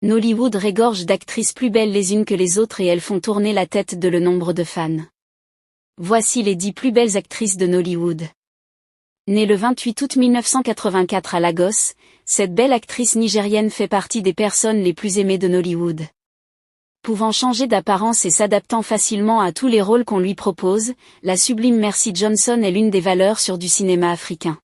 Nollywood regorge d'actrices plus belles les unes que les autres et elles font tourner la tête de le nombre de fans. Voici les 10 plus belles actrices de Nollywood. Née le 28 août 1984 à Lagos, cette belle actrice nigérienne fait partie des personnes les plus aimées de Nollywood. Pouvant changer d'apparence et s'adaptant facilement à tous les rôles qu'on lui propose, la sublime Mercy Johnson est l'une des valeurs sûres du cinéma africain.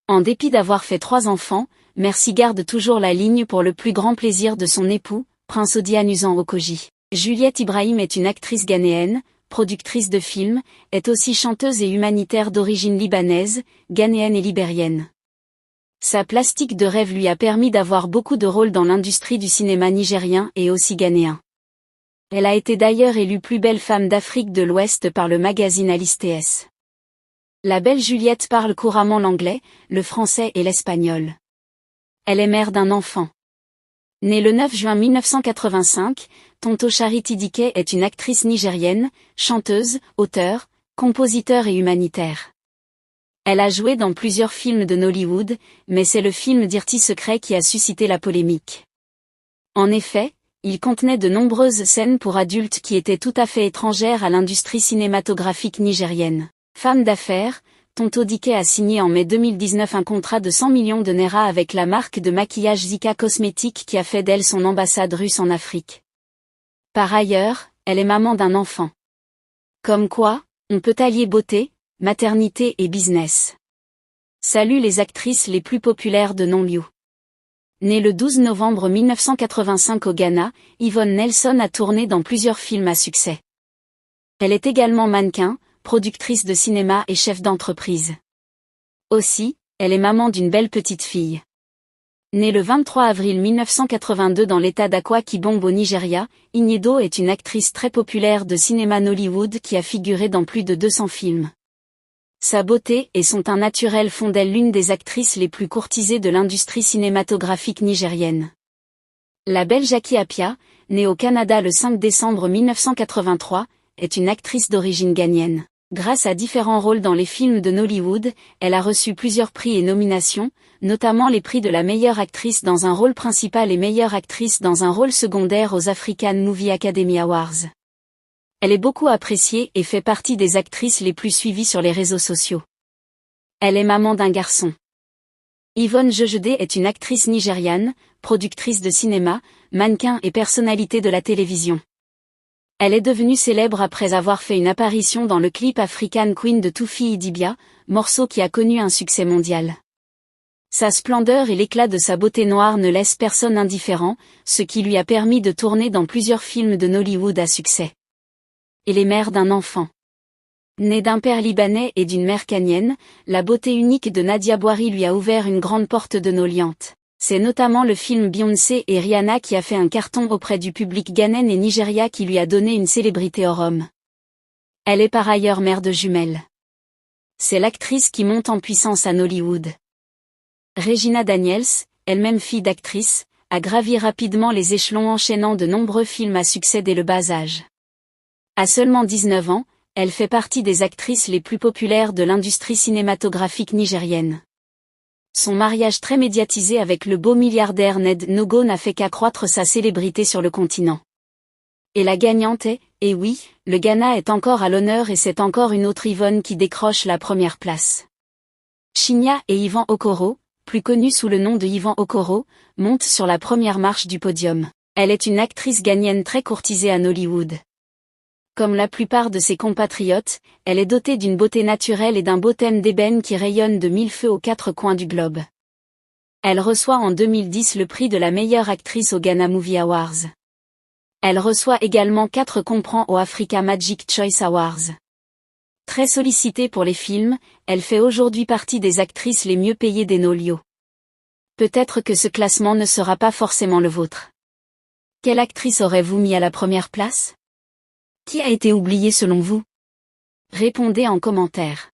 En dépit d'avoir fait 3 enfants, Mercy garde toujours la ligne pour le plus grand plaisir de son époux, Prince Odianusan Okoji. Juliette Ibrahim est une actrice ghanéenne, productrice de films, est aussi chanteuse et humanitaire d'origine libanaise, ghanéenne et libérienne. Sa plastique de rêve lui a permis d'avoir beaucoup de rôles dans l'industrie du cinéma nigérien et aussi ghanéen. Elle a été d'ailleurs élue plus belle femme d'Afrique de l'Ouest par le magazine Alice TS. La belle Juliette parle couramment l'anglais, le français et l'espagnol. Elle est mère d'un enfant. Née le 9 juin 1985, Tonto Charity Dike est une actrice nigérienne, chanteuse, auteure, compositeur et humanitaire. Elle a joué dans plusieurs films de Nollywood, mais c'est le film Dirty Secret qui a suscité la polémique. En effet, il contenait de nombreuses scènes pour adultes qui étaient tout à fait étrangères à l'industrie cinématographique nigérienne. Femme d'affaires, Tonto Dike a signé en mai 2019 un contrat de 100 millions de naira avec la marque de maquillage Zika Cosmétiques qui a fait d'elle son ambassade russe en Afrique. Par ailleurs, elle est maman d'un enfant. Comme quoi, on peut allier beauté, maternité et business. Salut les actrices les plus populaires de Nollywood. Née le 12 novembre 1985 au Ghana, Yvonne Nelson a tourné dans plusieurs films à succès. Elle est également mannequin, productrice de cinéma et chef d'entreprise. Aussi, elle est maman d'une belle petite fille. Née le 23 avril 1982 dans l'état d'Akwa Ibom au Nigeria, Iniedo est une actrice très populaire de cinéma Nollywood qui a figuré dans plus de 200 films. Sa beauté et son teint naturel font d'elle l'une des actrices les plus courtisées de l'industrie cinématographique nigérienne. La belle Jackie Appiah, née au Canada le 5 décembre 1983, est une actrice d'origine ghanéenne. Grâce à différents rôles dans les films de Nollywood, elle a reçu plusieurs prix et nominations, notamment les prix de la meilleure actrice dans un rôle principal et meilleure actrice dans un rôle secondaire aux African Movie Academy Awards. Elle est beaucoup appréciée et fait partie des actrices les plus suivies sur les réseaux sociaux. Elle est maman d'un garçon. Yvonne Jejede est une actrice nigériane, productrice de cinéma, mannequin et personnalité de la télévision. Elle est devenue célèbre après avoir fait une apparition dans le clip African Queen de Tufi Idibia, morceau qui a connu un succès mondial. Sa splendeur et l'éclat de sa beauté noire ne laissent personne indifférent, ce qui lui a permis de tourner dans plusieurs films de Nollywood à succès. Elle est mère d'un enfant. Née d'un père libanais et d'une mère kenyenne, la beauté unique de Nadia Boiry lui a ouvert une grande porte de Nollyante. C'est notamment le film Beyoncé et Rihanna qui a fait un carton auprès du public ghanéen et Nigeria qui lui a donné une célébrité hors homme. Elle est par ailleurs mère de jumelles. C'est l'actrice qui monte en puissance à Nollywood. Regina Daniels, elle-même fille d'actrice, a gravi rapidement les échelons enchaînant de nombreux films à succès dès le bas âge. À seulement 19 ans, elle fait partie des actrices les plus populaires de l'industrie cinématographique nigérienne. Son mariage très médiatisé avec le beau milliardaire Ned Nogo n'a fait qu'accroître sa célébrité sur le continent. Et la gagnante est, et oui, le Ghana est encore à l'honneur et c'est encore une autre Yvonne qui décroche la première place. Chinya et Yvan Okoro, plus connu sous le nom de Yvan Okoro, montent sur la première marche du podium. Elle est une actrice ghanéenne très courtisée à Nollywood. Comme la plupart de ses compatriotes, elle est dotée d'une beauté naturelle et d'un beau thème d'ébène qui rayonne de 1000 feux aux 4 coins du globe. Elle reçoit en 2010 le prix de la meilleure actrice aux Ghana Movie Awards. Elle reçoit également 4 comprends aux Africa Magic Choice Awards. Très sollicitée pour les films, elle fait aujourd'hui partie des actrices les mieux payées des Nollywood. Peut-être que ce classement ne sera pas forcément le vôtre. Quelle actrice aurez-vous mis à la première place ? Qui a été oublié selon vous ? Répondez en commentaire.